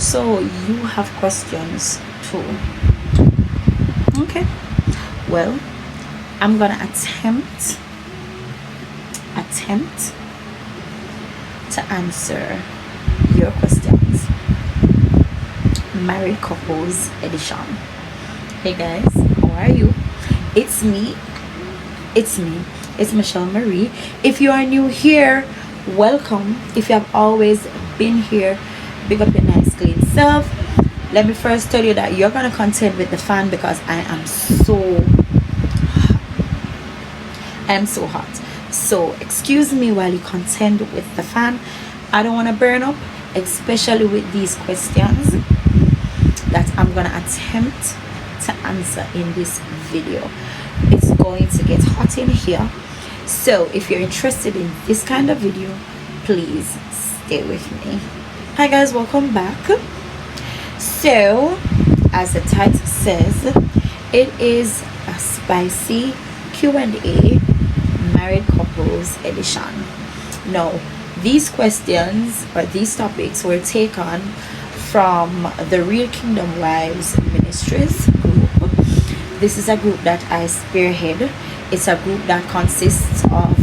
So you have questions too. Okay. Well, I'm gonna attempt to answer your questions. Married couples edition. Hey guys, how are you? It's me. It's Michelle Marie. If you are new here, welcome. If you have always been here, big up your nice clean self. Let me first tell you that you're gonna contend with the fan because I am so hot. So excuse me while you contend with the fan. I don't want to burn up, especially with these questions that I'm gonna attempt to answer in this video. It's going to get hot in here, so if you're interested in this kind of video, please stay with me. Hi guys, welcome back. So as the title says, it is a spicy Q&A married couples edition. Now these questions or these topics were taken from the Real Kingdom Wives Ministries group. This is a group that I spearhead. It's a group that consists of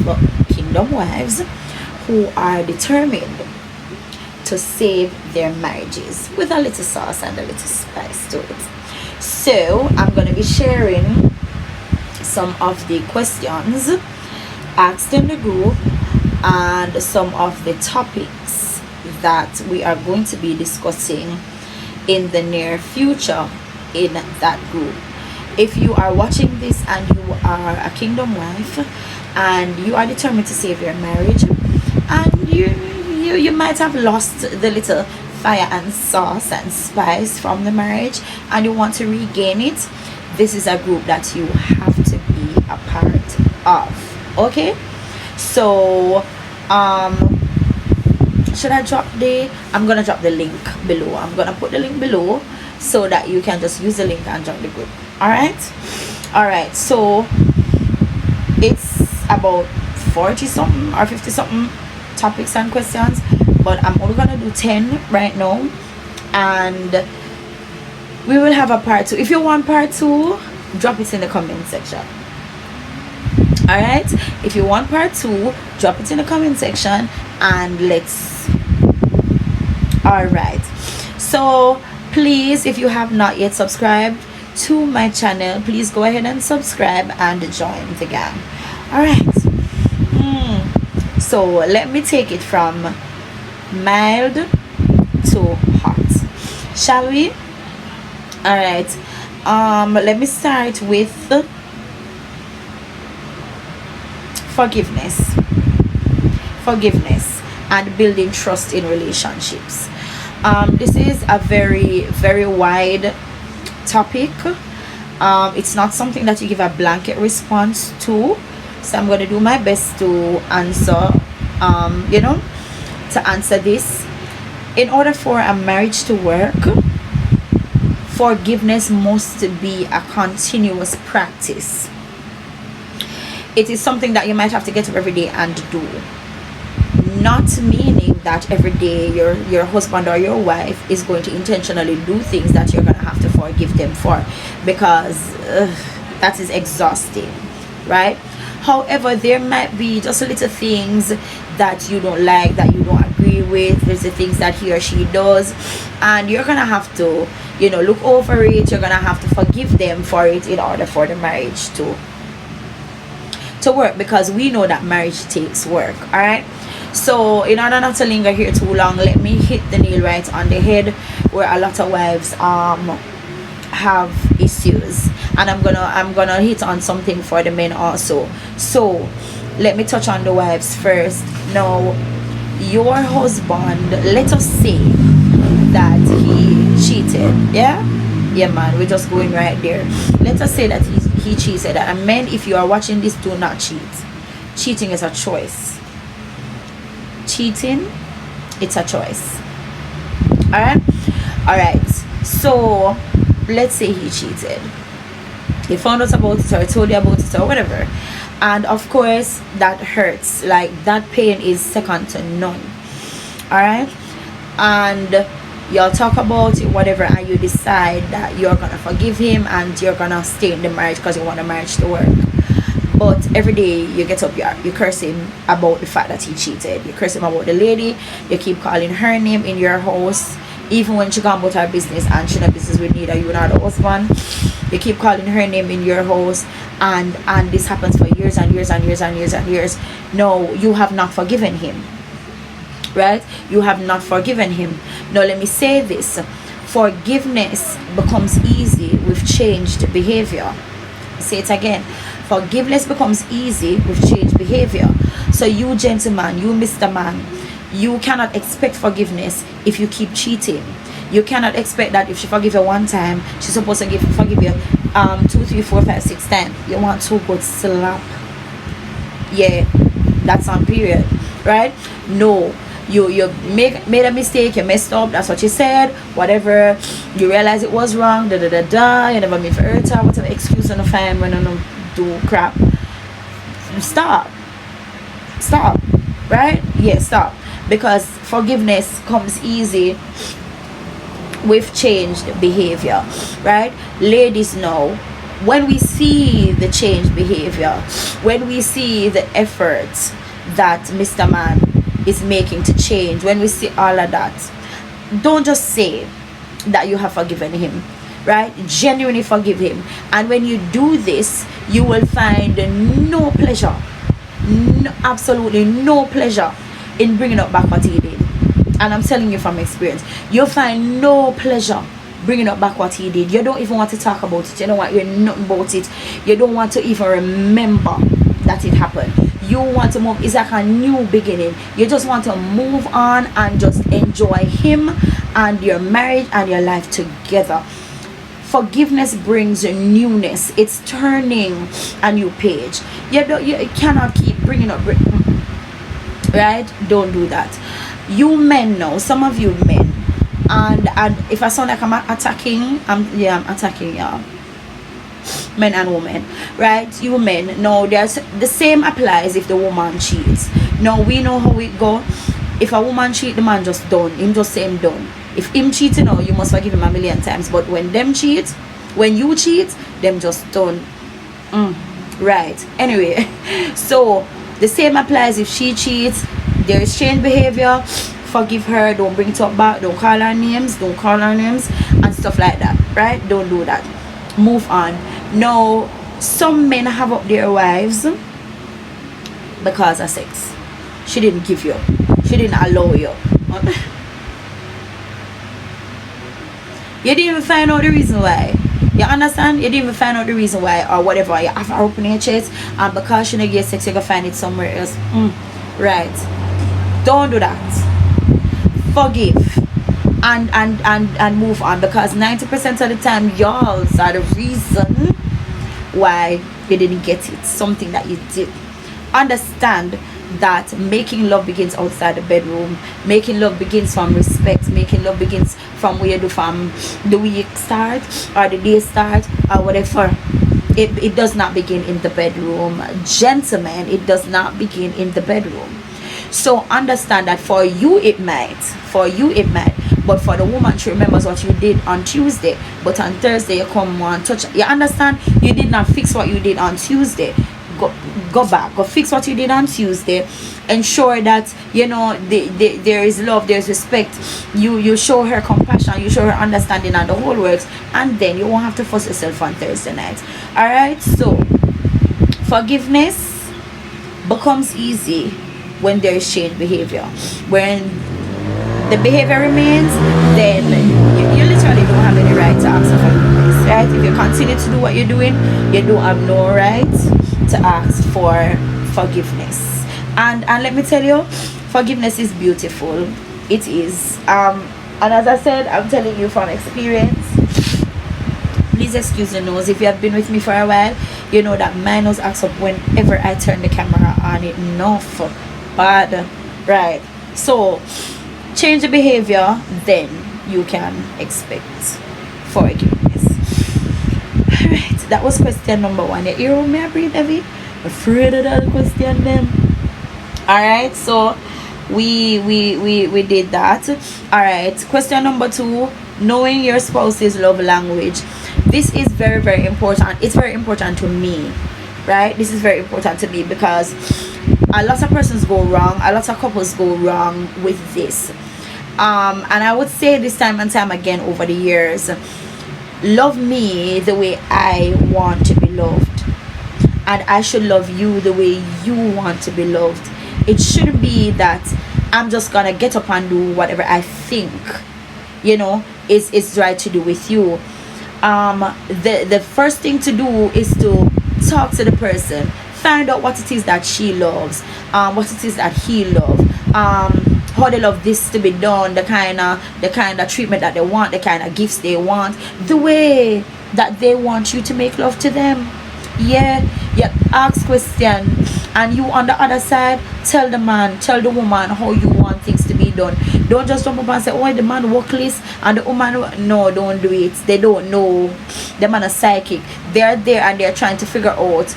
kingdom wives who are determined to save their marriages with a little sauce and a little spice to it. So I'm going to be sharing some of the questions asked in the group and some of the topics that we are going to be discussing in the near future in that group. If you are watching this and you are a kingdom wife and you are determined to save your marriage, and you might have lost the little fire and sauce and spice from the marriage and you want to regain it, this is a group that you have to be a part of. Okay, so should I drop I'm gonna drop the link below. I'm gonna put the link below so that you can just use the link and join the group. All right, so it's about 40 something or 50 something topics and questions, but I'm only gonna do 10 right now, and we will have a part 2. If you want part 2, drop it in the comment section. All right, if you want part 2, drop it in the comment section and let's. All right, so please, if you have not yet subscribed to my channel, please go ahead and subscribe and join the gang. All right, so let me take it from mild to hot, shall we? All right, let me start with forgiveness and building trust in relationships. This is a very wide topic. It's not something that you give a blanket response to, so I'm going to do my best to answer to answer this. In order for a marriage to work, forgiveness must be a continuous practice. It is something that you might have to get up every day and do, not meaning that every day your husband or your wife is going to intentionally do things that you're going to have to forgive them for, because that is exhausting, right? However, there might be just little things that you don't like, that you don't agree with. There's the things that he or she does, and you're gonna have to look over it. You're gonna have to forgive them for it in order for the marriage to work, because we know that marriage takes work. All right, so in order not to linger here too long, let me hit the nail right on the head where a lot of wives have issues, and I'm gonna hit on something for the men also. So let me touch on the wives first. Now, your husband, let us say that he cheated. Yeah man, we're just going right there. Let us say that he cheated. And men, if you are watching this, do not cheat. Cheating is a choice. Cheating, it's a choice. All right, so let's say he cheated. He found out about it, or told you about it, or whatever, and of course that hurts. Like, that pain is second to none. All right, and y'all talk about it, whatever, and you decide that you're gonna forgive him and you're gonna stay in the marriage because you want the marriage to work. But every day you get up, you curse him about the fact that he cheated. You curse him about the lady. You keep calling her name in your house, even when she gone about her business and she not business with neither you nor the husband. You keep calling her name in your house, and this happens for years and years and years and years and years. No, you have not forgiven him, right? You have not forgiven him. Now let me say this: forgiveness becomes easy with changed behavior. Say it again. Forgiveness becomes easy with changed behavior. So you gentleman, you Mr. Man, you cannot expect forgiveness if you keep cheating. You cannot expect that if she forgive you one time, she's supposed to forgive you 2, 3, 4, 5, 6 times. You want to go slap. Yeah, that's on period, right? No, you made a mistake, you messed up, that's what you said, whatever, you realize it was wrong, you never mean for hurt her, whatever excuse on the fine when you do crap. Stop, right? Yeah, stop. Because forgiveness comes easy with changed behavior, right? Ladies know, when we see the changed behavior, when we see the efforts that Mr. Man is making to change, when we see all of that, don't just say that you have forgiven him, right? Genuinely forgive him. And when you do this, you will find no pleasure, absolutely no pleasure in bringing up back what he did. And I'm telling you from experience, you'll find no pleasure bringing up back what he did. You don't even want to talk about it. You don't want to hear nothing about it. You don't want to even remember that it happened. You want to move. It's like a new beginning. You just want to move on and just enjoy him and your marriage and your life together. Forgiveness brings newness. It's turning a new page. You cannot keep bringing up, right? Don't do that. You men know, some of you men, and if I sound like I'm attacking, I'm attacking y'all, men and women, right? You men know, there's the same applies if the woman cheats. Now we know how it go. If a woman cheat, the man just done. Him just say him done. If him cheat, you know, you must forgive him a million times. But when them cheat, when you cheat, them just done. Right. Anyway, so the same applies if she cheats. There is changed behavior. Forgive her. Don't bring it up back. Don't call her names. Don't call her names and stuff like that. Right? Don't do that. Move on. Now, some men have up their wives because of sex. She didn't give you. She didn't allow you. You didn't even find out the reason why. You understand? You didn't even find out the reason why or whatever. You have her open your chest, and because she didn't get sex, you can find it somewhere else. Right. Don't do that. Forgive and move on, because 90% of the time y'all are the reason why you didn't get it. Something that you did. Understand that making love begins outside the bedroom. Making love begins from respect. Making love begins from where you do from the week start or the day start or whatever. It does not begin in the bedroom. Gentlemen, it does not begin in the bedroom. So understand that for you it might, but for the woman, she remembers what you did on Tuesday, but on Thursday you come and touch. You understand? You did not fix what you did on Tuesday. Go back, go fix what you did on Tuesday. Ensure that you know there is love, there's respect. You show her compassion, you show her understanding, and the whole works, and then you won't have to fuss yourself on Thursday night. All right. So forgiveness becomes easy when there is changed behavior. When the behavior remains, then you literally don't have any right to ask for forgiveness, right? If you continue to do what you're doing, you don't have no right to ask for forgiveness. And let me tell you, forgiveness is beautiful. It is. And as I said, I'm telling you from experience. Please excuse the nose. If you have been with me for a while, you know that my nose acts up whenever I turn the camera on. It enough bad, right? So change the behavior, then you can expect forgiveness. All right, that was question number 1. You hear me? I breathe heavy. Afraid of that question then. All right, so we did that. All right, question number 2, knowing your spouse's love language. This is very, very important. It's very important to me, right? This is very important to me because a lot of persons go wrong, a lot of couples go wrong with this. And I would say this time and time again over the years, love me the way I want to be loved, and I should love you the way you want to be loved. It shouldn't be that I'm just gonna get up and do whatever I think, you know, is right to do with you. The first thing to do is to talk to the person, find out what it is that she loves, what it is that he loves, how they love this to be done, the kind of treatment that they want, the kind of gifts they want, the way that they want you to make love to them. Yeah, ask question, and you on the other side tell the man, tell the woman how you want things to be done. Don't just jump up and say, oh, the man workless and the woman, no, don't do it. They don't know. The man is psychic. They're there and they're trying to figure out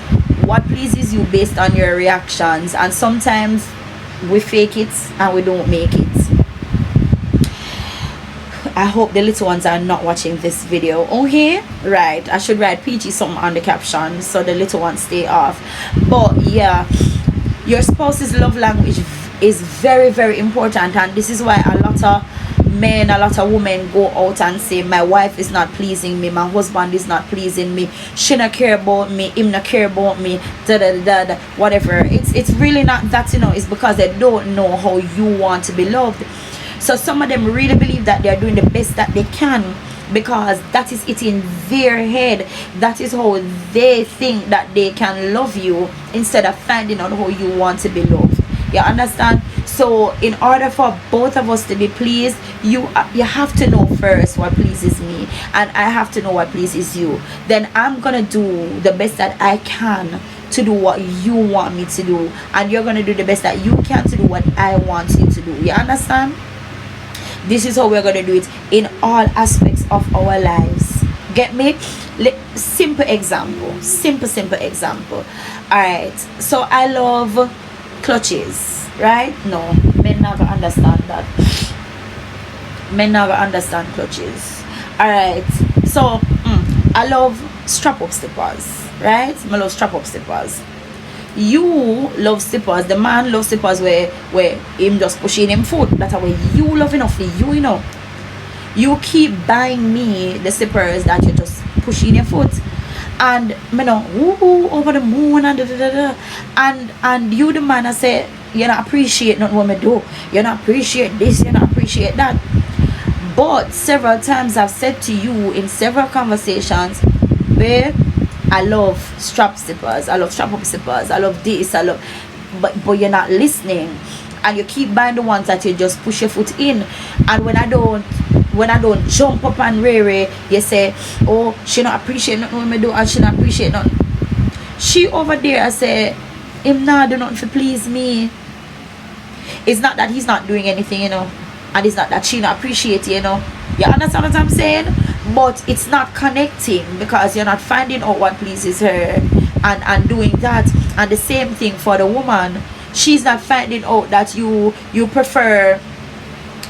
what pleases you based on your reactions, and sometimes we fake it and we don't make it. I hope the little ones are not watching this video. Okay, right, I should write PG something on the caption so the little ones stay off. But yeah, your spouse's love language is very, very important, and this is why a lot of men, a lot of women go out and say, my wife is not pleasing me, my husband is not pleasing me, she not care about me, him not care about me, whatever. It's really not that, you know. It's because they don't know how you want to be loved. So some of them really believe that they're doing the best that they can because that is it in their head. That is how they think that they can love you instead of finding out how you want to be loved. You understand? So in order for both of us to be pleased, you have to know first what pleases me, and I have to know what pleases you. Then I'm gonna do the best that I can to do what you want me to do, and you're gonna do the best that you can to do what I want you to do. You understand? This is how we're going to do it in all aspects of our lives. Get me? Simple example. Simple example. Alright. So I love clutches. Right? No. Men never understand that. Men never understand clutches. Alright. So I love strap-up slippers. Right? I love strap-up slippers. You love slippers. The man loves slippers where him just pushing him foot. That's way you love enough for you, you know. You keep buying me the slippers that you just pushing your foot, and you know, woo, over the moon and and you the man, I say you not appreciate nothing what me do. You not appreciate this. You not appreciate that. But several times I've said to you in several conversations, babe, I love strap slippers, I love strap up slippers, I love this, I love, but you're not listening, and you keep buying the ones that you just push your foot in. And when I don't jump up and rare, you say, oh, she not appreciate nothing when me do, and she not appreciate nothing. She over there, I say, him not do nothing to please me. It's not that he's not doing anything, you know, and it's not that she not appreciate, you know. You understand what I'm saying? But it's not connecting because you're not finding out what pleases her and doing that. And the same thing for the woman. She's not finding out that you prefer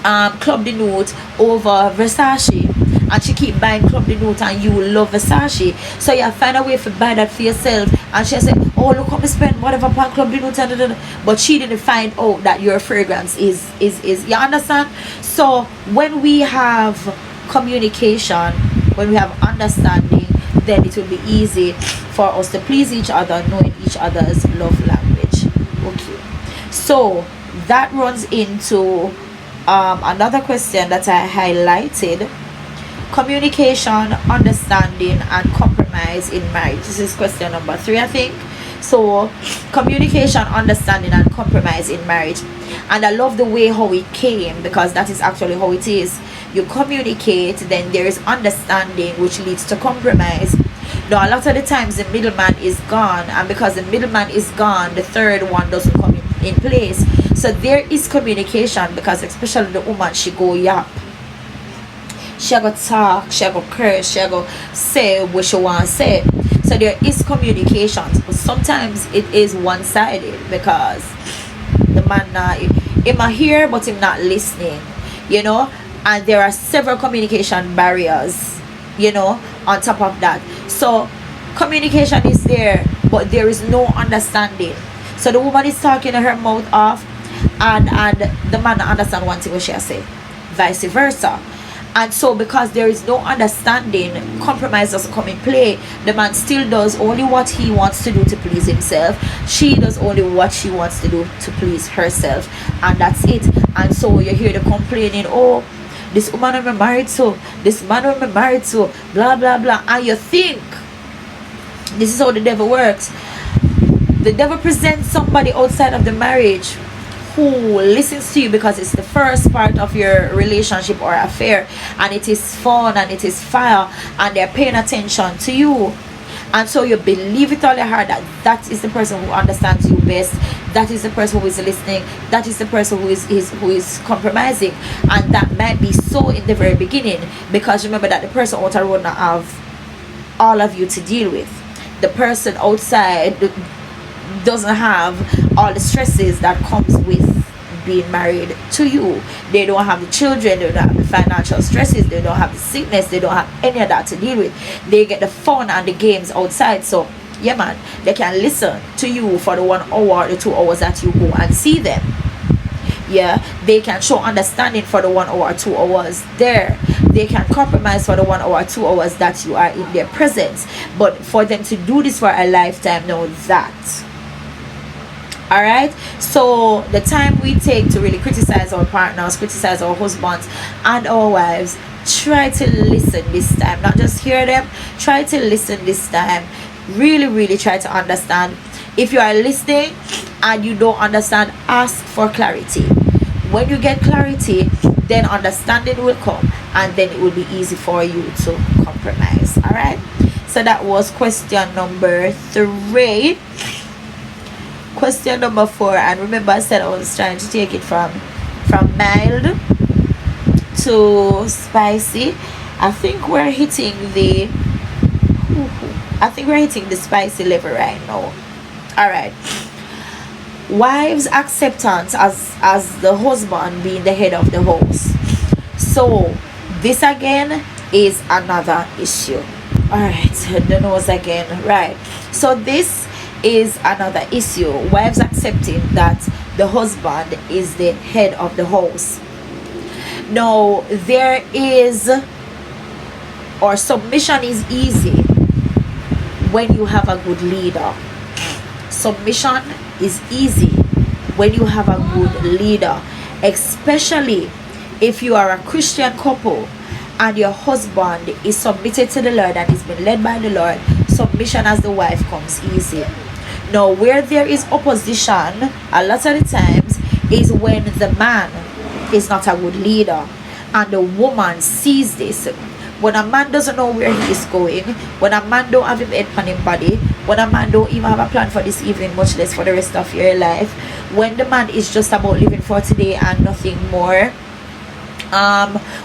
Club de Note over Versace, and she keep buying Club de Note and you love Versace. So you find a way to buy that for yourself, and she said, oh, look how me spend whatever on Club de Note, but she didn't find out that your fragrance is you understand? So when we have communication, when we have understanding, then it will be easy for us to please each other, knowing each other's love language. Okay, so that runs into another question that I highlighted: communication, understanding, and compromise in marriage. This is question number 3, I think. So communication, understanding, and compromise in marriage. And I love the way how it came, because that is actually how it is. You communicate, then there is understanding, which leads to compromise. Now a lot of the times the middleman is gone, and because the middleman is gone, the third one doesn't come in place. So there is communication, because especially the woman, she go yap, she go talk, she go curse, she go say what she want to say. So there is communication, but sometimes it is one-sided, because the man him a hear but him not listening, you know. And there are several communication barriers, you know, on top of that. So communication is there, but there is no understanding. So the woman is talking her mouth off, and the man not understand one thing what she say, vice versa. And so because there is no understanding, compromise doesn't come in play. The man still does only what he wants to do to please himself, she does only what she wants to do to please herself, and that's it. And so you hear the complaining, oh, this woman I'm married to, this man I'm married to, blah blah blah. And you think this is how the devil works. The devil presents somebody outside of the marriage who listens to you because it's the first part of your relationship or affair, and it is fun and it is fire, and they're paying attention to you. And so you believe it all your heart that that is the person who understands you best, that is the person who is listening, that is the person who is compromising. And that might be so in the very beginning, because remember that the person outside would not have all of you to deal with. The person outside doesn't have all the stresses that comes with being married to you. They don't have the children, they don't have the financial stresses, they don't have the sickness, they don't have any of that to deal with. They get the fun and the games outside. So yeah man, they can listen to you for the 1 hour, the 2 hours that you go and see them. Yeah, they can show understanding for the 1 hour, 2 hours there. They can compromise for the 1 hour, 2 hours that you are in their presence. But for them to do this for a lifetime, no, that. Alright, so the time we take to really criticize our partners, criticize our husbands and our wives, try to listen this time, not just hear them. Try to listen this time. Really try to understand. If you are listening and you don't understand, ask for clarity. When you get clarity, then understanding will come, and then it will be easy for you to compromise. Alright, so that was question number 3. Question number 4, and remember I said I was trying to take it from mild to spicy. I think we're hitting the spicy level right now. All right, wives' acceptance as the husband being the head of the house. So this again is another issue. All right, the nose again. Right, so this is another issue. Wives accepting that the husband is the head of the house. Now there is, or submission is easy when you have a good leader. Submission is easy when you have a good leader, especially if you are a Christian couple and your husband is submitted to the Lord and is been led by the Lord. Submission as the wife comes easy. Now where there is opposition a lot of the times is when the man is not a good leader and the woman sees this. When a man doesn't know where he is going, when a man don't have him head on him body, when a man don't even have a plan for this evening, much less for the rest of your life, when the man is just about living for today and nothing more,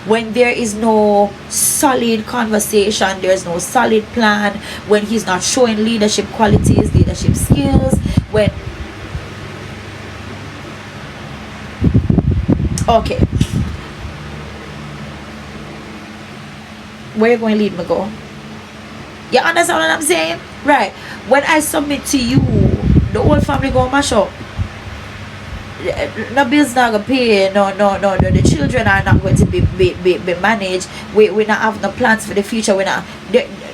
when there is no solid conversation, there's no solid plan, when he's not showing leadership qualities, leadership skills, when okay, where you going to lead me go? You understand what I'm saying? Right, when I submit to you, the whole family go mash up. No bills not gonna pay, no, the children are not going to be managed. We not have no plans for the future.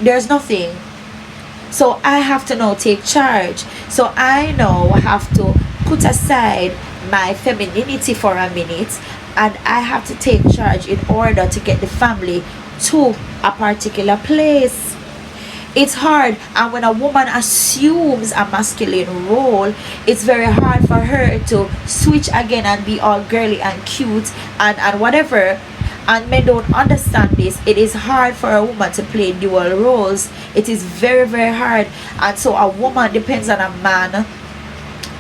There's nothing. So I have to now take charge. So I now have to put aside my femininity for a minute, and I have to take charge in order to get the family to a particular place. It's hard, and when a woman assumes a masculine role, it's very hard for her to switch again and be all girly and cute and whatever. And men don't understand this. It is hard for a woman to play dual roles. It is very hard. And so a woman depends on a man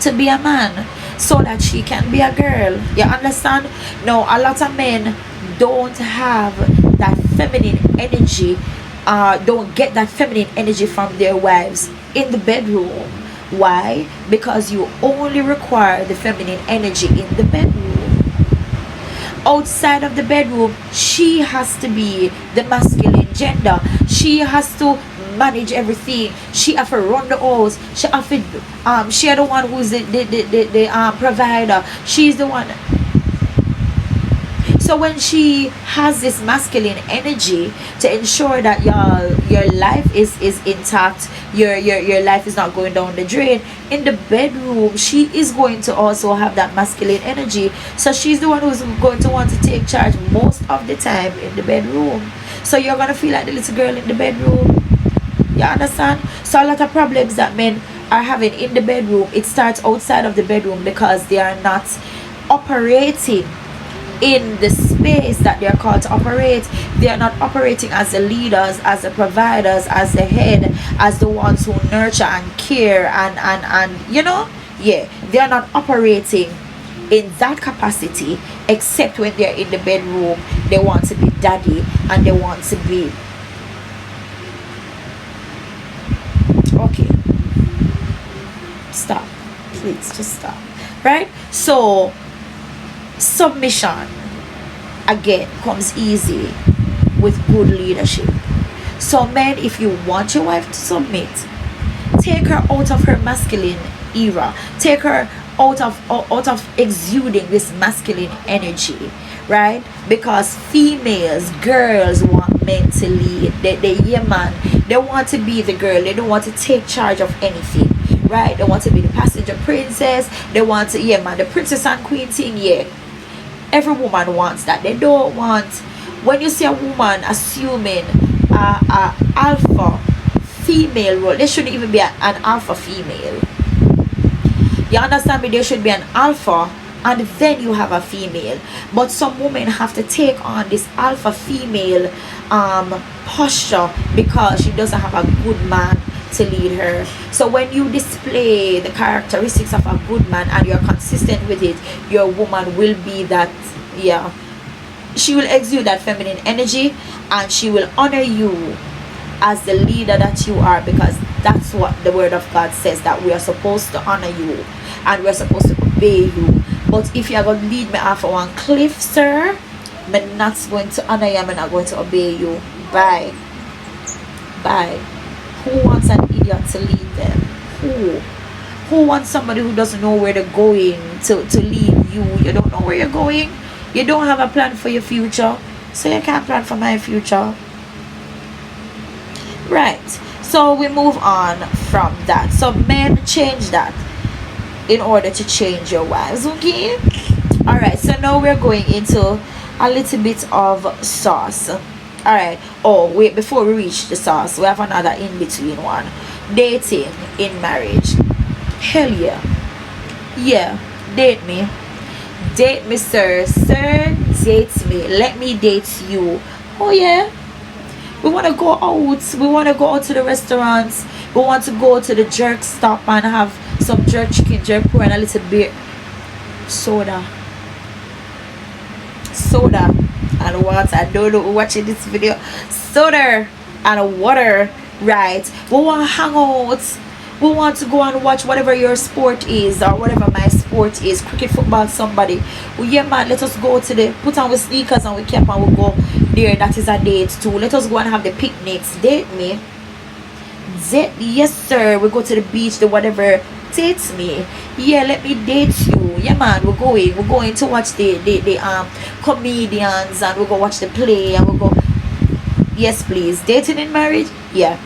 to be a man so that she can be a girl. You understand? Now a lot of men don't have that feminine energy, don't get that feminine energy from their wives in the bedroom. Why? Because you only require the feminine energy in the bedroom. Outside of the bedroom, she has to be the masculine gender. She has to manage everything. She have to run the house. She have to she the one who's the provider. She's the one. So when she has this masculine energy to ensure that your life is intact, your life is not going down the drain, in the bedroom she is going to also have that masculine energy. So she's the one who's going to want to take charge most of the time in the bedroom. So you're gonna feel like the little girl in the bedroom. You understand? So a lot of problems that men are having in the bedroom, it starts outside of the bedroom because they are not operating in the space that they're called to operate. They are not operating as the leaders, as the providers, as the head, as the ones who nurture and care and yeah, they are not operating in that capacity, except when they're in the bedroom. They want to be daddy and they want to be okay. Stop, please, just stop. Right? So submission again comes easy with good leadership. So men, if you want your wife to submit, take her out of her masculine era, take her out of exuding this masculine energy, right? Because females, girls want men to lead. Yeah, man, they want to be the girl. They don't want to take charge of anything, right? They want to be the passenger princess. They want to, yeah, man, the princess and queen thing. Yeah, every woman wants that. They don't want, when you see a woman assuming a alpha female role, there shouldn't even be an alpha female. You understand me? There should be an alpha and then you have a female. But some women have to take on this alpha female posture because she doesn't have a good man to lead her. So when you display the characteristics of a good man and you're consistent with it, your woman will be that, yeah, she will exude that feminine energy and she will honor you as the leader that you are, because that's what the word of God says, that we are supposed to honor you and we're supposed to obey you. But if you're going to lead me off of one cliff, sir, I'm not going to honor you, I'm not going to obey you. Bye. Bye. Who wants an idiot to lead them? Who wants somebody who doesn't know where they're going to lead you? You don't know where you're going. You don't have a plan for your future, so you can't plan for my future. Right. So we move on from that. So men, change that in order to change your wives. Okay. All right. So now we're going into a little bit of sauce. All right. Oh wait, before we reach the sauce, we have another in between one. Dating in marriage. Hell yeah. Yeah, date me. Date me, sir. Sir, date me. Let me date you. Oh yeah. We want to go out. We want to go out to the restaurants. We want to go to the jerk stop and have some jerk chicken, jerk pork, and a little bit soda and water. I don't know who's watching this video. Soda and water, right? We want to hang out. We want to go and watch whatever your sport is, or whatever my sport is, cricket, football, somebody. Well, yeah, man, let us go to the, put on with sneakers and we cap and we go there. That is a date too. Let us go and have the picnics. Date me. Date, yes sir. We go to the beach, the whatever. Date me. Yeah, let me date you. Yeah, man, we're going to watch the comedians, and we go watch the play, and we go. Yes, please. Dating in marriage, yeah.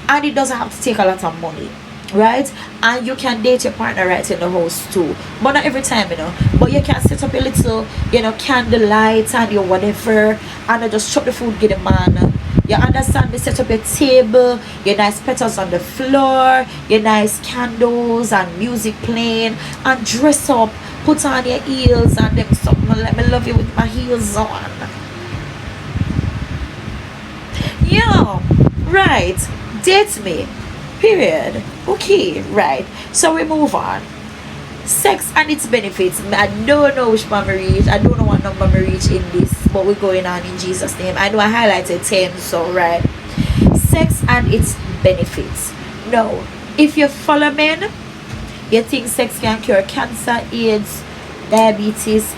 And it doesn't have to take a lot of money, right? And you can date your partner right in the house too, but not every time, you know. But you can set up a little, you know, candlelight and your whatever, and just chop the food, get the man. You understand me? Set up a table, your nice petals on the floor, your nice candles and music playing, and dress up, put on your heels and them something. Let me love you with my heels on. Yeah, right. Date me, period. Okay, right. So we move on. Sex and its benefits. I don't know which one I reach. I don't know what number I reach in this, but we're going on in Jesus' name. I know I highlighted 10, so right. Sex and its benefits. No, if you follow men, You think sex can cure cancer, AIDS, diabetes?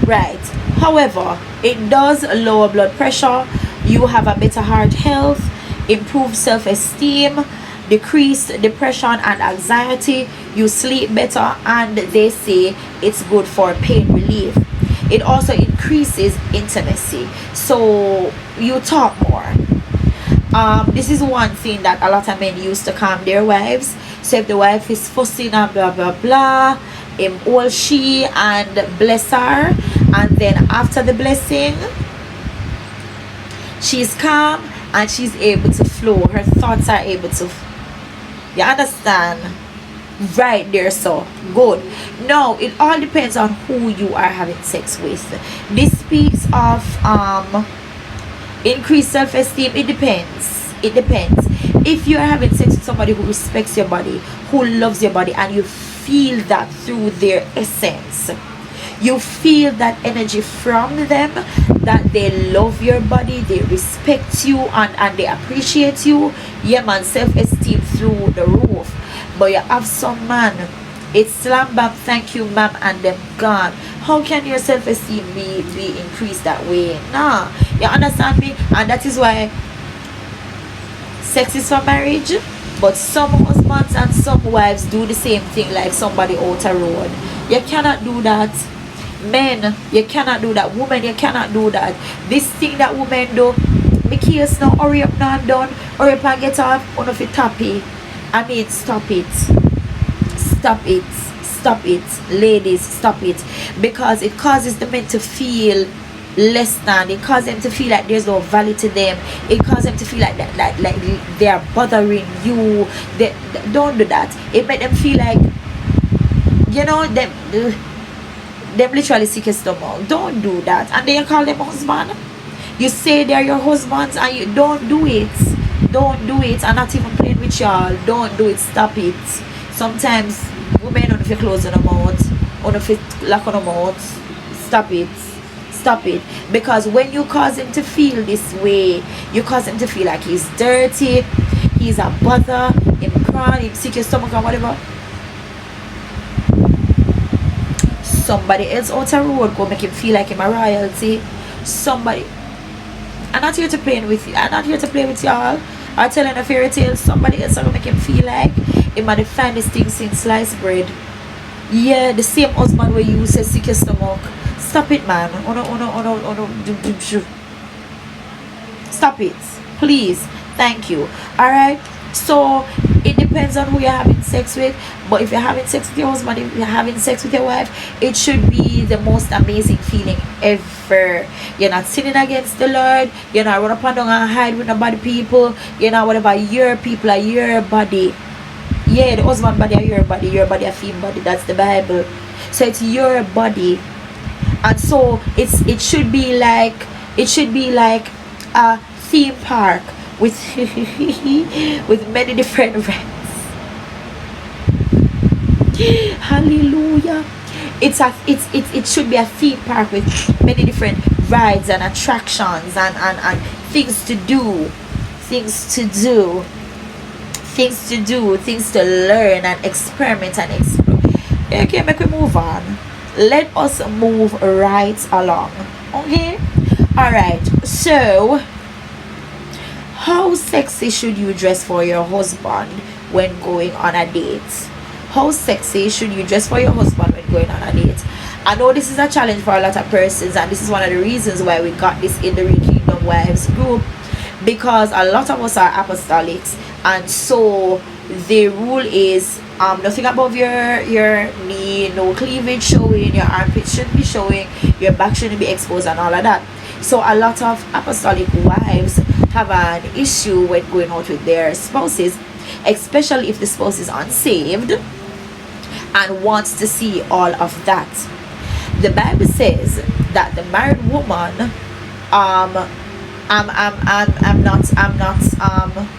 Right. However, it does lower blood pressure. You have a better heart health, improve self-esteem, decrease depression and anxiety. You sleep better, and they say it's good for pain relief. It also increases intimacy, so you talk more. This is one thing that a lot of men use to calm their wives. So if the wife is fussing and blah blah blah, all she and bless her, and then after the blessing, she's calm and she's able to flow. Her thoughts are able to, you understand? Right there, so good. No, it all depends on who you are having sex with. This speaks of increased self-esteem. It depends. If you are having sex with somebody who respects your body, who loves your body, and you feel that through their essence, you feel that energy from them, that they love your body, they respect you, and they appreciate you, yeah man, self-esteem through the roof. But you have some man, it's slam bam, thank you ma'am, and them gone. How can your self-esteem be increased that way? Nah, you understand me? And that is why sex is for marriage. But some husbands and some wives do the same thing, like somebody out a road. You cannot do that. Men, you cannot do that. Women, you cannot do that. This thing that women do, Mickey, now hurry up now and done, hurry up and get off, one of it tappy. I mean, stop it. Stop it. Stop it. Ladies, stop it. Because it causes the men to feel less than. It causes them to feel like there's no value to them. It causes them to feel like that, like they are bothering you. They don't do that. It make them feel like, you know, them literally sick as stomach. Don't do that. And then you call them husband. You say they're your husbands, and you don't do it. Don't do it. I'm not even playing with y'all. Don't do it. Stop it. Sometimes women on the close on the mouth, on the lock on the mouth. Stop it. Stop it. Because when you cause him to feel this way, you cause him to feel like he's dirty, he's a bother, him crying, him sick his stomach or whatever. Somebody else out the road go make him feel like him a royalty. Somebody. I'm not here to play with you. I'm not here to play with y'all. I'm telling a fairy tale. Somebody else gonna make him feel like he might the finest thing since sliced bread. Yeah, the same husband where you say sick your stomach. Stop it, man. Stop it, please. Thank you. All right. So it depends on who you're having sex with. But if you're having sex with your husband, if you're having sex with your wife, it should be the most amazing feeling ever. You're not sinning against the Lord. You're not run up and down and hide with nobody people. You're not whatever. Your people are your body. Yeah, the husband body are your body. Your body are female body. That's the Bible. So it's your body. And so it should be like a theme park with with many different rides. Hallelujah. It should be a theme park with many different rides and attractions and things to do, things to learn and experiment and explore. Okay, make we move on. Let us move right along. Okay, all right. So how sexy should you dress for your husband when going on a date? How sexy should you dress for your husband when going on a date? I know this is a challenge for a lot of persons, and this is one of the reasons why we got this in the Real Kingdom Wives group, because a lot of us are apostolics, and so the rule is nothing above your knee, no cleavage showing, your armpits shouldn't be showing, your back shouldn't be exposed, and all of that. So a lot of apostolic wives have an issue when going out with their spouses, especially if the spouse is unsaved and wants to see all of that. The Bible says that the married woman, I'm not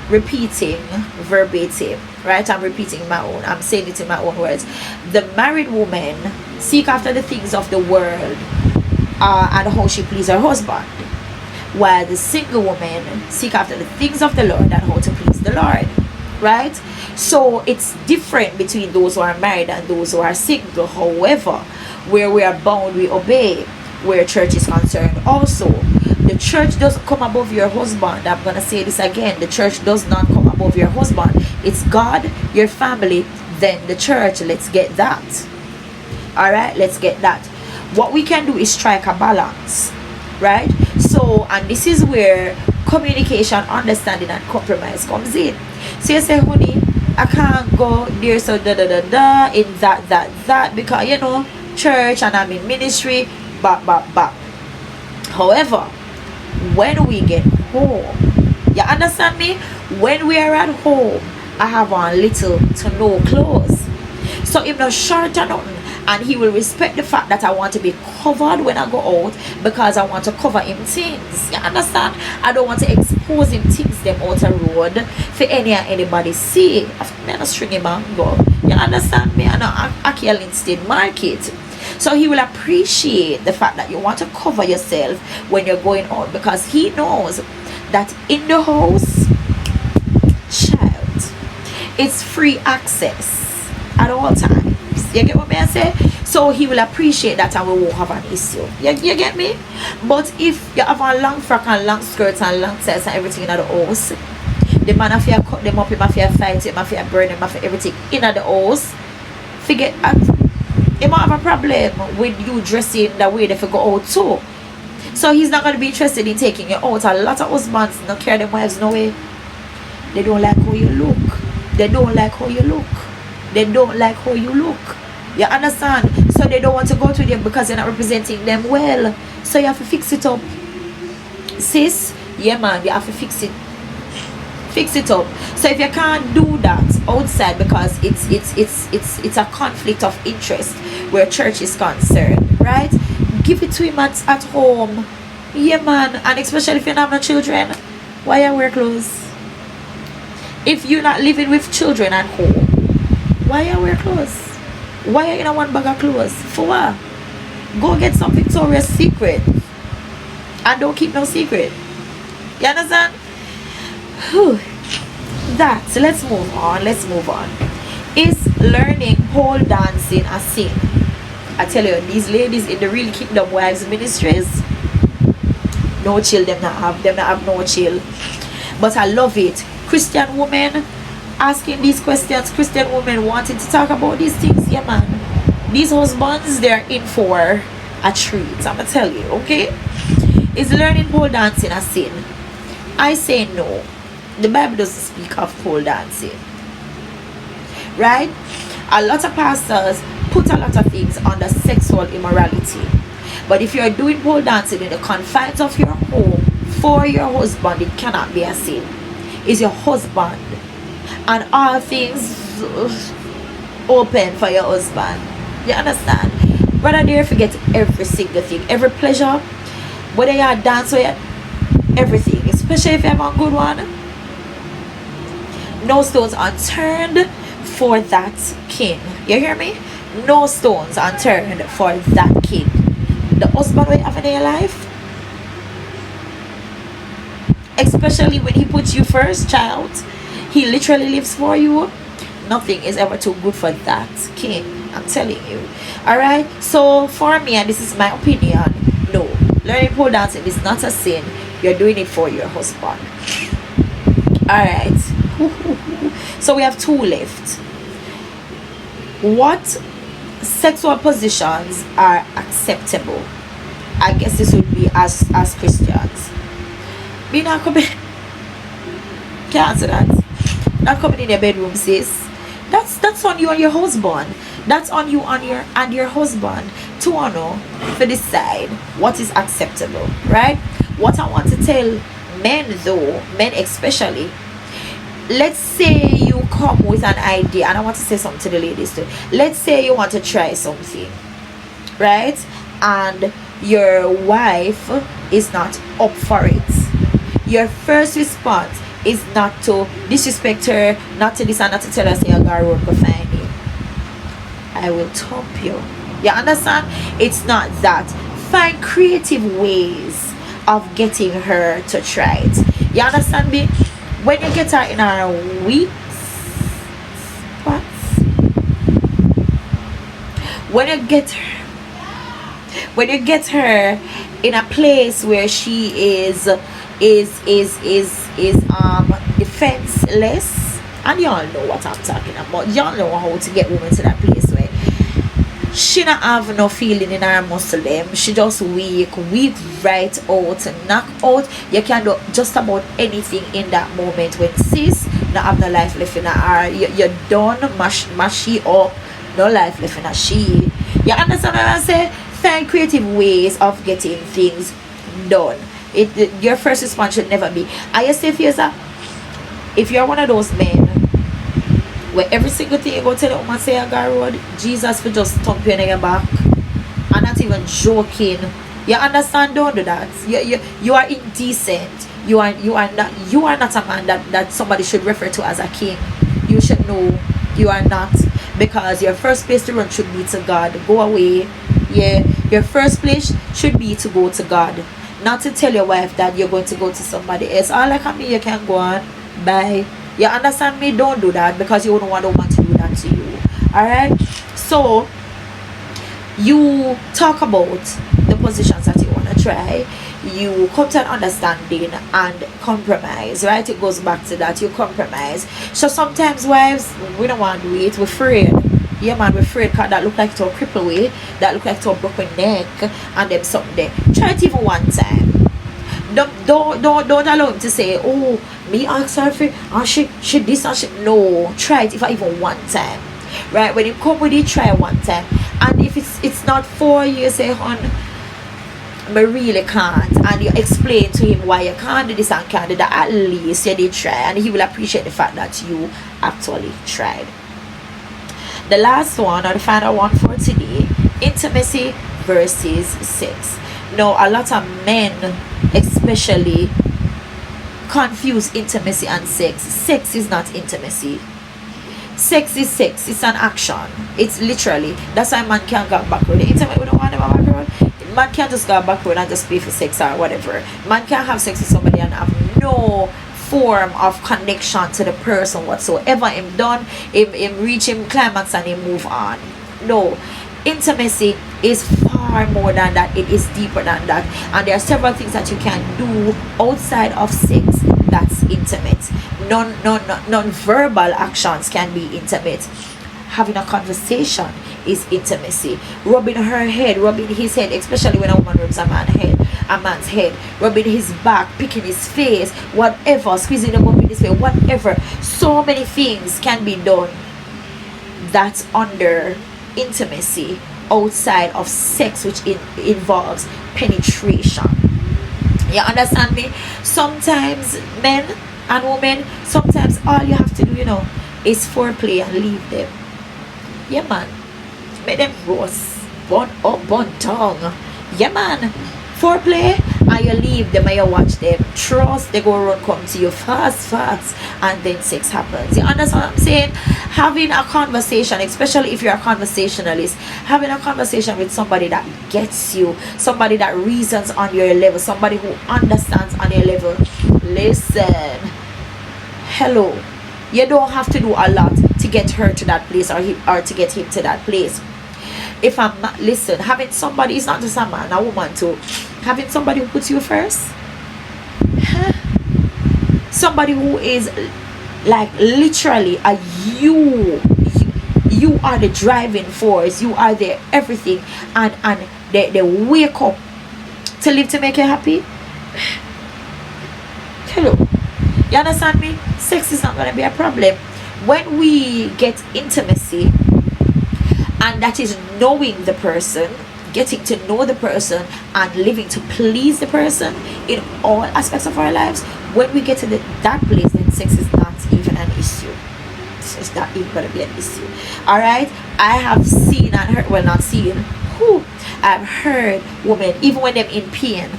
repeating verbatim, right? I'm repeating my own. I'm saying it in my own words. The married woman seek after the things of the world and how she please her husband, while the single woman seek after the things of the Lord and how to please the Lord. right? So it's different between those who are married and those who are single. However, where we are bound, we obey. Where church is concerned, also, the church doesn't come above your husband. I'm gonna say this again: the church does not come above your husband. It's God, your family, then the church. Let's get that. All right, let's get that. What we can do is strike a balance, right? So, and this is where communication, understanding, and compromise comes in. So you say, honey, I can't go there, so da da da da in that because you know church and I'm in ministry, but. However, when we get home, you understand me? When we are at home, I have on little to no clothes. So if no shirt or nothing, and he will respect the fact that I want to be covered when I go out because I want to cover him things. You understand? I don't want to expose him things them out the road for anybody see. I'm not string him and go. You understand me? And I can't instead market. So he will appreciate the fact that you want to cover yourself when you're going out, because he knows that in the house, child, it's free access at all times. You get what I say? So he will appreciate that and we won't have an issue. You get me? But if you have a long frock and long skirts and long tights and everything in the house, the man have to cut them up, he have to fight, he have to burn, he have to everything in the house. Forget that. He might have a problem with you dressing the way they go out too. So he's not going to be interested in taking you out. A lot of husbands don't care them wives no way. They don't like how you look. They don't like how you look. They don't like how you look. You understand? So they don't want to go to them because you're not representing them well. So you have to fix it up. Sis, yeah man, you have to fix it up. So if you can't do that outside because it's a conflict of interest where church is concerned, right? Give it to him at home. Yeah man. And especially if you don't have no children, why you wear clothes? If you're not living with children at home, why you wear clothes? Why are you in a one bag of clothes? For what? Go get some Victoria's Secret and don't keep no secret. You understand? Whew. That. So let's move on. Is learning pole dancing a sin? I tell you, these ladies in the Real Kingdom Wives Ministries, no chill, them not have no chill. But I love it. Christian women asking these questions, Christian women wanting to talk about these things. Yeah man, these husbands, they're in for a treat, I'm gonna tell you. Okay, is learning pole dancing a sin? I say no. The Bible doesn't speak of pole dancing, right? A lot of pastors put a lot of things under sexual immorality, but if you're doing pole dancing in the confines of your home for your husband, it cannot be a sin. It's your husband, and all things open for your husband. You understand? Brother, dare forget every single thing, every pleasure, whether you dance or everything, especially if you have a good one. No stones unturned for that king. You hear me? No stones unturned for that king. The husband will have in your life, especially when he puts you first, child. He literally lives for you. Nothing is ever too good for that king, I'm telling you. Alright, so for me, and this is my opinion, no, learning pole dancing is not a sin. You're doing it for your husband. Alright, so we have two left. What sexual positions are acceptable? I guess this would be as Christians. Be not coming. Can't answer that. Not coming in your bedroom, sis. That's on you and your husband. That's on you and your husband to honor for decide what is acceptable, right? What I want to tell men though, men especially, let's say you come with an idea, and I want to say something to the ladies too. Let's say you want to try something, right? And your wife is not up for it. Your first response is not to disrespect her, not to this and not to tell her say you gotta work to find you. I will top you. You understand? It's not that. Find creative ways of getting her to try it. You understand me? When you get her in her weeks, when you get her, when you get her in a place where she is defenseless, and y'all know what I'm talking about, y'all know how to get women to that place where she not have no feeling in her muscle them. She just weak right out, knock out. You can do just about anything in that moment when sis not have no life left in her. You're done, mash she up, no life left in her she. You understand what I say? Find creative ways of getting things done. Your first response should never be, I just say for yourself, if you're one of those men where every single thing you go tell a woman say I got road, Jesus for just thump you in your back. I'm not even joking. You understand? Don't do that. You are indecent. You are not a man that somebody should refer to as a king. You should know you are not, because your first place to run should be to God. Go away. Yeah, your first place should be to go to God, not to tell your wife that you're going to go to somebody else. All like me, you can go on. Bye. You understand me? Don't do that, because you don't want a woman to do that to you. Alright? So you talk about the positions that you want to try. You come to an understanding and compromise, right? It goes back to that. You compromise. So sometimes wives, we don't want to do it. We're afraid. Yeah, man, we're afraid, because that look like to a cripple way, that look like to a broken neck, and them something there. Try it even one time. Don't allow him to say, oh, me ask her for, and she this and she. No, try it if I even one time, right? When you come with it, try one time. And if it's not for you, say, hon, I really can't, and you explain to him why you can't do this and can't do that. At least you did try, and he will appreciate the fact that you actually tried. The last one, or the final one for today, intimacy versus sex. Now, a lot of men especially confuse intimacy and sex. Sex is not intimacy. Sex is sex. It's an action. It's literally, that's why man can't go backward. Intimate, we don't want them backward. Man can't just go backward and just pay for sex or whatever. Man can't have sex with somebody and have no form of connection to the person whatsoever. Him done, him reach him climax and him move on. No, intimacy is far more than that. It is deeper than that, and there are several things that you can do outside of sex that's intimate. Non-verbal actions can be intimate. Having a conversation is intimacy. Rubbing her head, rubbing his head, especially when a woman rubs a man's head, rubbing his back, picking his face, whatever, squeezing the bum in his face, whatever. So many things can be done that's under intimacy outside of sex, which involves penetration. You understand me? Sometimes men and women, sometimes all you have to do, is foreplay and leave them. Yeah, man. Make them roast, bun up, bun tongue. Yeah, man. Foreplay, and you leave them and you watch them. Trust, they go run, come to you fast, and then sex happens. You understand what I'm saying? Having a conversation, especially if you're a conversationalist, having a conversation with somebody that gets you, somebody that reasons on your level, somebody who understands on your level. Listen, hello, you don't have to do a lot to get her to that place, or to get him to that place. If I'm not, listen, having somebody is not just a man, a woman too. Having somebody who puts you first, somebody who is like literally you are the driving force, you are their everything, and they wake up to live to make you happy. Hello, you understand me? Sex is not going to be a problem when we get intimacy, and that is knowing the person, getting to know the person, and living to please the person in all aspects of our lives. When we get to that place, then sex is not even an issue. It's not even going to be an issue. Alright, I have seen and heard, well, not seen, I've heard women, even when they're in pain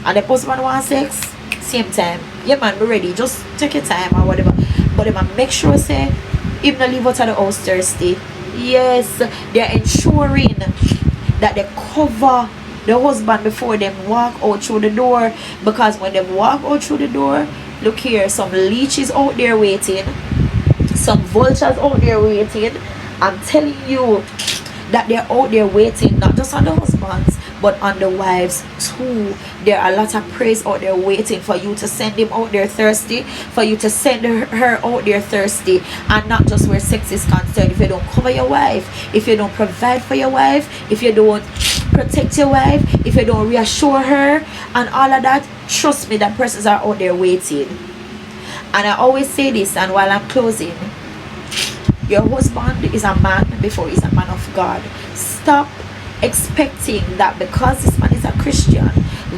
and the husband wants sex, same time, yeah man, be ready, just take your time or whatever, but they man make sure say if not leave out of the house thirsty. Yes, they're ensuring that they cover the husband before them walk out through the door, because when they walk out through the door, look here, some leeches out there waiting, some vultures out there waiting. I'm telling you, that they're out there waiting, not just on the husbands but on the wives too. There are a lot of praise out there waiting for you to send him out there thirsty, for you to send her out there thirsty. And not just where sex is concerned. If you don't cover your wife, if you don't provide for your wife, if you don't protect your wife, if you don't reassure her and all of that, trust me, that persons are out there waiting. And I always say this, and while I'm closing, your husband is a man before he's a man of God. Stop expecting that because this man is a Christian,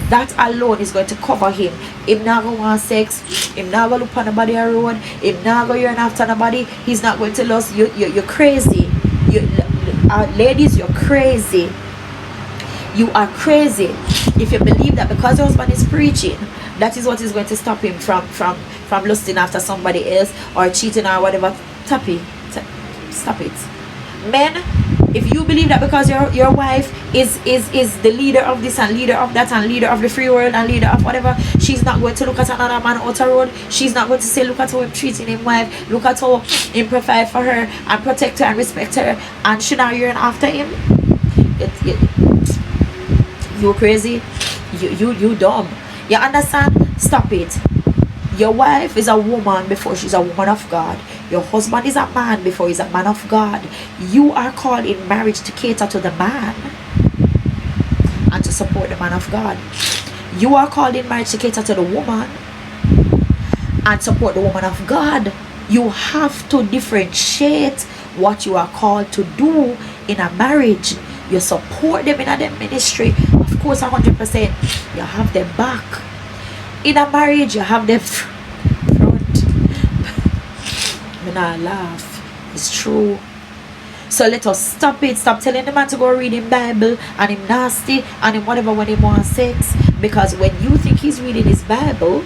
that alone is going to cover him. Him not going to want sex, him not going to look on nobody around, him not going to yearn after nobody, he's not going to lust. You're crazy. Ladies, you're crazy. You are crazy if you believe that because your husband is preaching, that is what is going to stop him from lusting after somebody else or cheating or whatever. Stop it. Men, if you believe that because your wife is the leader of this and leader of that and leader of the free world and leader of whatever, she's not going to look at another man out the road. She's not going to say, look at how I'm treating him wife, look at how him provide for her and protect her and respect her, and she not yearn after him. You crazy. You dumb. You understand? Stop it. Your wife is a woman before she's a woman of God. Your husband is a man before he's a man of God. You are called in marriage to cater to the man and to support the man of God. You are called in marriage to cater to the woman and support the woman of God. You have to differentiate what you are called to do in a marriage. You support them in their ministry, of course, 100%. You have them back. In a marriage, you have them front. When I laugh, it's true. So let us stop it. Stop telling the man to go read him Bible and him nasty and him whatever when he wants sex. Because when you think he's reading his Bible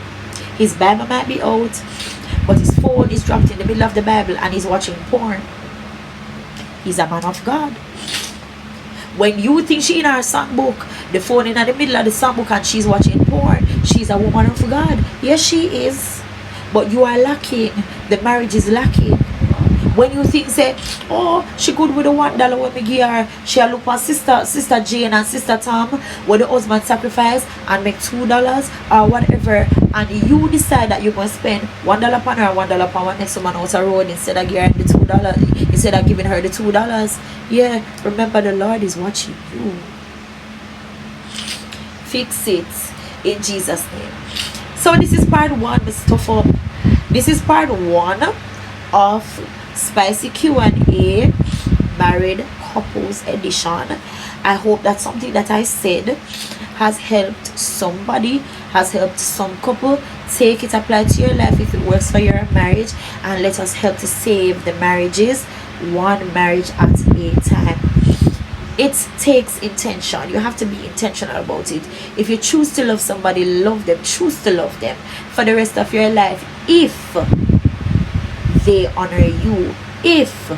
might be out, but his phone is dropped in the middle of the Bible and he's watching porn. He's a man of God. When you think she in her songbook, the phone in the middle of the songbook and she's watching porn, she's a woman of God. Yes, she is. But you are lacking. The marriage is lacking. When you think, say, oh, she good with the $1 when we give her, she'll look for sister Jane and sister Tom, where the husband sacrifice and make $2 or whatever, and you decide that you're going to spend $1 upon her, $1 upon one next woman out the road instead of giving her the $2, instead of giving her the $2. Yeah, remember the Lord is watching you. Fix it in Jesus' name. So this is part 1, the stuff up. This is part 1 of Spicy Q&A Married Couples Edition. I hope that something that I said has helped somebody, has helped some couple. Take it, apply to your life if it works for your marriage, and let us help to save the marriages, one marriage at a time. It takes intention. You have to be intentional about it. If you choose to love somebody, love them. Choose to love them for the rest of your life. If they honor you, if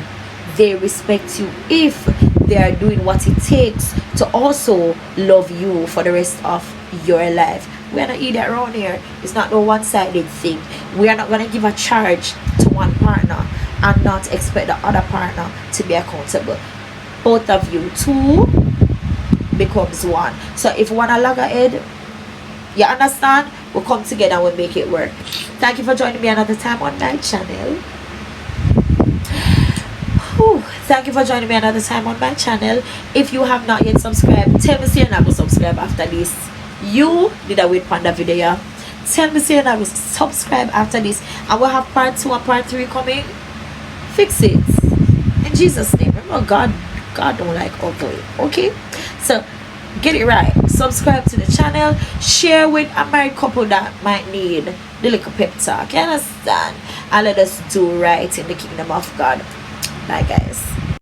they respect you, if they are doing what it takes to also love you for the rest of your life. We are not idiot around here. It's not no one-sided thing. We are not going to give a charge to one partner and not expect the other partner to be accountable. Both of you, two becomes one. So if one a loggerhead, you understand, we'll come together and we'll make it work. Thank you for joining me another time on my channel. Thank you for joining me another time on my channel. If you have not yet subscribed, tell me say you will subscribe after this. You did a wait for the video. Tell me say you will subscribe after this, and we'll have part 2 and part 3 coming. Fix it in Jesus' name. Remember, God don't like ugly. Okay, so get it right. Subscribe to the channel. Share with a married couple that might need the little pep talk. You understand? And let us do right in the kingdom of God. Bye guys.